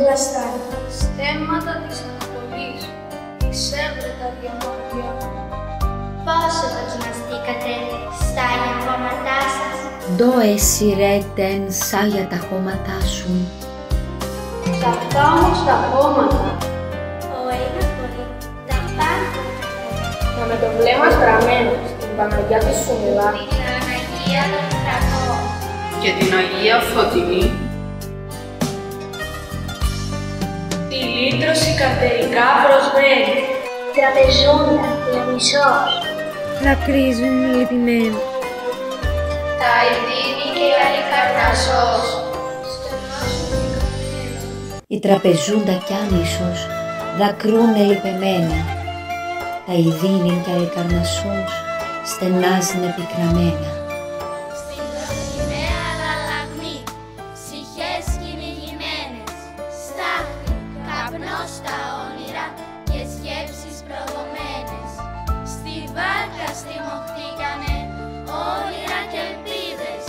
πλαστάρι. Στέμματα της Ανατολής, εισέβρετα διαμόρφια. Πόσο δοκιμαστήκατε στα αγιαχώματά σας? Ντο εσύ ρε τεν σαν για τα χώματά σου. Σ' αυτά όμως τα χώματα, Όχι πολύ, τα πάντα. να με το βλέμμα στραμμένο στην Παναγιά της Σουμηλά, Την Αναγία των Ουρανών. και την Αγία Φωτεινή, τη λύτρωση καρτερικά προσμένη, Τραπεζούντα, Διονυσός. Δακρύζουν λυπημένοι. Τα Ειρήνη και η Αλικαρνασσός. Η τραπεζούντα κι άνισος δακρούν λυπημένα. Τα ειδήνη και αλικαρνασσός στενάζουν επικραμμένα. Στην δοκιμαία αλλαγμή, ψυχές κυνηγημένες, στάχτη, καπνός στα όνειρα και σκέψεις προδομένες. Στη βάρκα στιμωχτήκανε όνειρα και ελπίδες,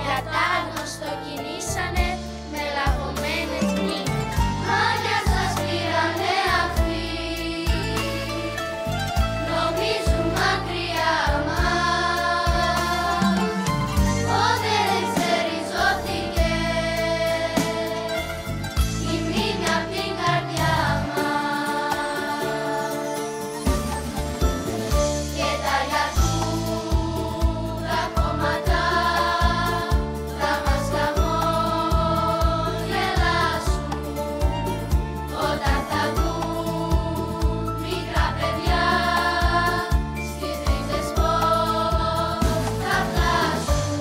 για τ' άγνωστο κινήσανε με λαγωμένες μνήμες. Μάτια σας πήρανε αυτοί, νομίζουν μακριά μας, πότε δεν ξεριζώθηκε η μνήμη απ' την καρδιά μας. Και τα γιατούρα κόμματα θα μας χαμογελάσουν όταν θα βγουν μικρά παιδιά στις ρίζες πώς θα φτάσουν.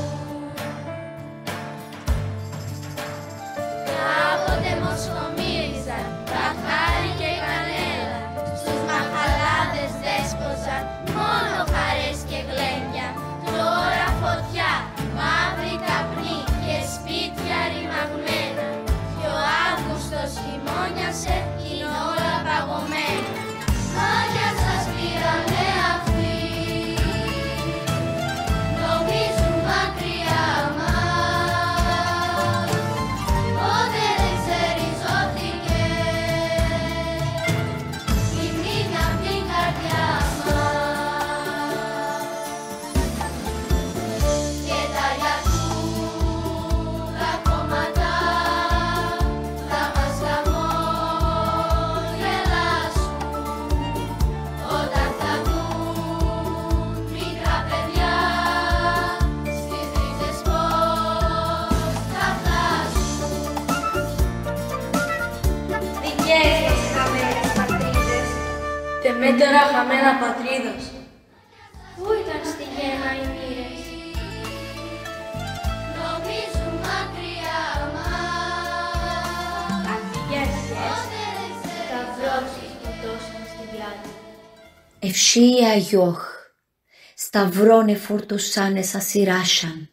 Κάποτε μοσχομύριζαν τα χάρη και η κανέλα, στους μαχαλάδες δέσποζαν μόνο χαρές και γλένια. Τώρα φωτιά, μαύρη καπνή και σπίτια ρημαγμένα, κι ο Αύγουστος χειμώνιασε, είναι όλα παγωμένα. Μάτια σας πήρανε αυτοί, νομίζουν μακριά μας, πότε δεν ξεριζώθηκε η μνήμη απ' την καρδιά μας. Και τα γιατούρα κόμματα θα μας χαμογελάσουν όταν θα βγουν μικρά παιδιά στις ρίζες πώς θα φτάσουν. δικές μας χαμένες πατρίδες, τεμέτερα χαμένα πατρίδας. Πού ήταν στη γέννα οι μοίρες? Νομίζουν μακριά μας, Αντιγές σταυρός σκοτώσαν στην πλάτη. Ευσία γιοχ, σταυρώνε φορτωσάνε σα σειράσαν.